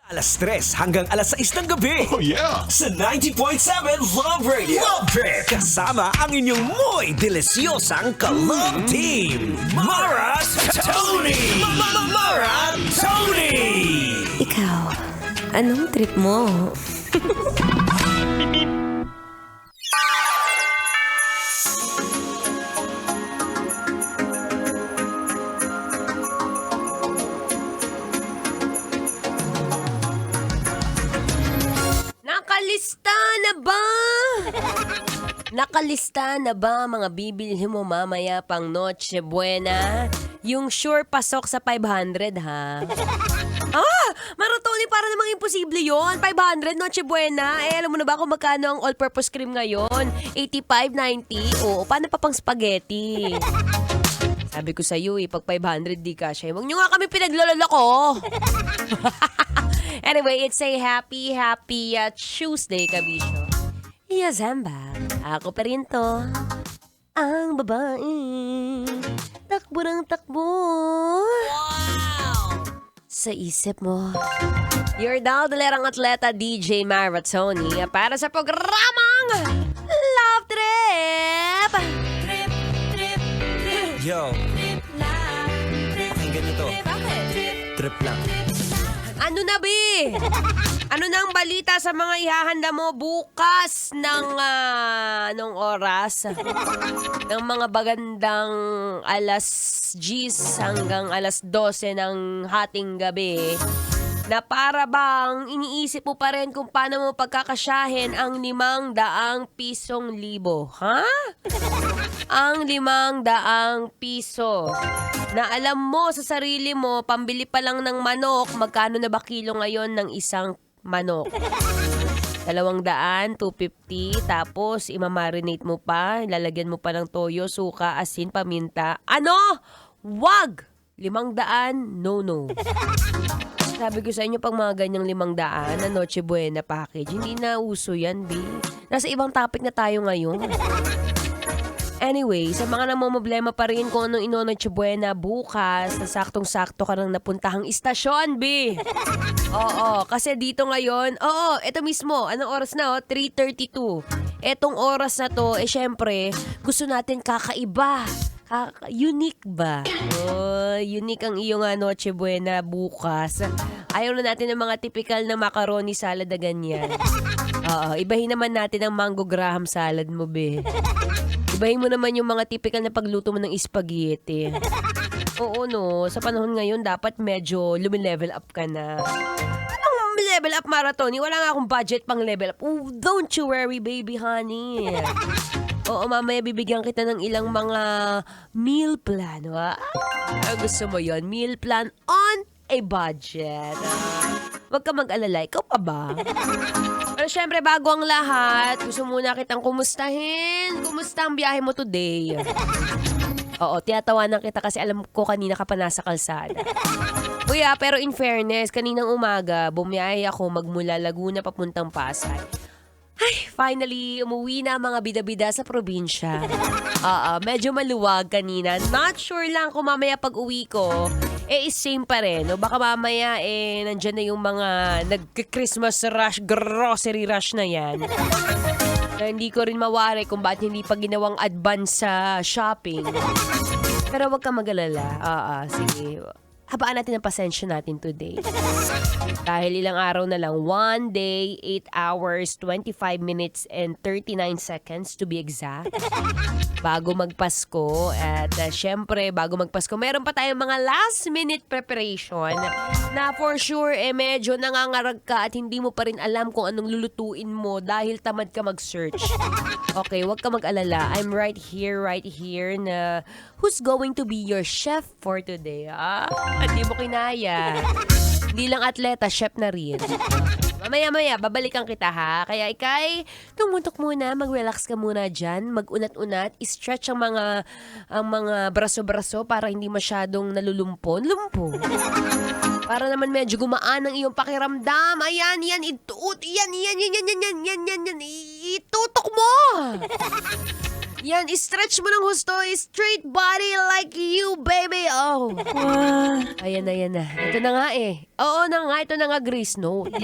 Alas 3 hanggang alas 6 ng gabi. Oh yeah! Sa 90.7 Love Radio. Love Trip. Kasama ang inyong muy delisyosang ka-love team. Mara Tony! Mara Tony! Ikaw, anong trip mo? Nakalista na ba? Nakalista na ba mga bibilhin mo mamaya pang Noche Buena? Yung sure pasok sa 500 ha? Maratoni, para namang imposible yon. 500 Noche Buena. Alam mo na ba kung magkano ang all-purpose cream ngayon? 85.90. Oo, paano pa pang spaghetti? Sabi ko sa'yo pag 500 di ka siya. Huwag nyo nga kami pinagloloko. Anyway, it's a happy Tuesday, kabisyo. Yazamba, ako pa rin to. Ang babae, takbo ng takbo. Wow! Sa isip mo. Your daldalerang atleta, DJ Maratoni, para sa programang Love Trip! Trip, trip, trip. Yo, Trip lang. pakinggan nyo to. Bakit? Trip lang. Ano na, Bi? Ano na ang balita sa mga ihahanda mo bukas ng anong oras? Ng mga bagandang alas 10 hanggang alas 12 ng hating gabi. Na para bang iniisip mo pa rin kung paano mo pagkakasyahin ang 500 pisong libo. Ha? Ang 500 piso. Na alam mo sa sarili mo, pambili pa lang ng manok, magkano na ba kilo ngayon ng isang manok? 200, 250, tapos imamarinate mo pa, lalagyan mo pa ng toyo, suka, asin, paminta. Ano? Wag! 500, no. Sabi ko sa inyo, pag mga ganyang 500 na Noche Buena package, hindi na uso yan, B. Nasa ibang topic na tayo ngayon. Anyway, sa mga namomblema pa rin kung anong Noche Buena bukas, na saktong-sakto ka nang napuntahang istasyon, B. Oo, kasi dito ngayon, eto mismo, anong oras na, 3:32. Etong oras na to, syempre, gusto natin kakaiba. Unique ba? Unique ang iyong Noche Buena bukas. Ayaw na natin ng mga typical na macaroni salad na ganyan. Ibahin naman natin ang mango graham salad mo, be. Ibahin mo naman yung mga typical na pagluto mo ng spaghetti. Oo, no. Sa panahon ngayon, dapat medyo lumilevel up ka na. Anong level up, Maratoni? Wala nga akong budget pang level up. Oh, don't you worry, baby honey. Oo, mamaya bibigyan kita ng ilang mga meal plan. Gusto mo yon, meal plan on a budget. Huwag ka mag-alala. Ikaw pa ba? Pero syempre, bago ang lahat, gusto muna kitang kumustahin. Kumusta ang biyahe mo today? Oo, tiyatawanan kita kasi alam ko kanina ka pa nasa kalsada. Kuya, pero in fairness, kaninang umaga, bumiyahe ako magmula Laguna papuntang Pasay. Ay, finally, umuwi na ang mga bida-bida sa probinsya. Medyo maluwag kanina. Not sure lang kung mamaya pag uwi ko, same pa rin. O baka mamaya, nandyan na yung mga nag-Christmas rush, grocery rush na yan. Na hindi ko rin mawari kung ba't hindi pa ginawang advance sa shopping. Pero wag ka mag-alala. Sige. Habaan natin ang pasensya natin today. Dahil ilang araw na lang, 1 day, 8 hours, 25 minutes, and 39 seconds to be exact. Bago magpasko. At syempre, bago magpasko, meron pa tayong mga last minute preparation na for sure, medyo nangangarag ka at hindi mo pa rin alam kung anong lulutuin mo dahil tamad ka mag-search. Okay, wag ka mag-alala. I'm right here na who's going to be your chef for today, At di mo kinaya. Hindi lang atleta, chef na rin. Mamaya, babalikan kita ha. Kaya ikay, tumutok muna, mag-relax ka muna dyan, mag-unat-unat, stretch ang mga braso-braso para hindi masyadong nalulumpon. Para naman medyo gumaan ang iyong pakiramdam. Ayan, itutok mo. Yan, stretch mo ng husto. Straight body like you, baby. Oh. Ayan na. Ito na nga eh. Oo na nga, ito na nga, Grace Note.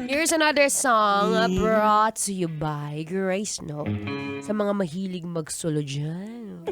Here's another song brought to you by Grace Note. Sa mga mahilig magsolo dyan.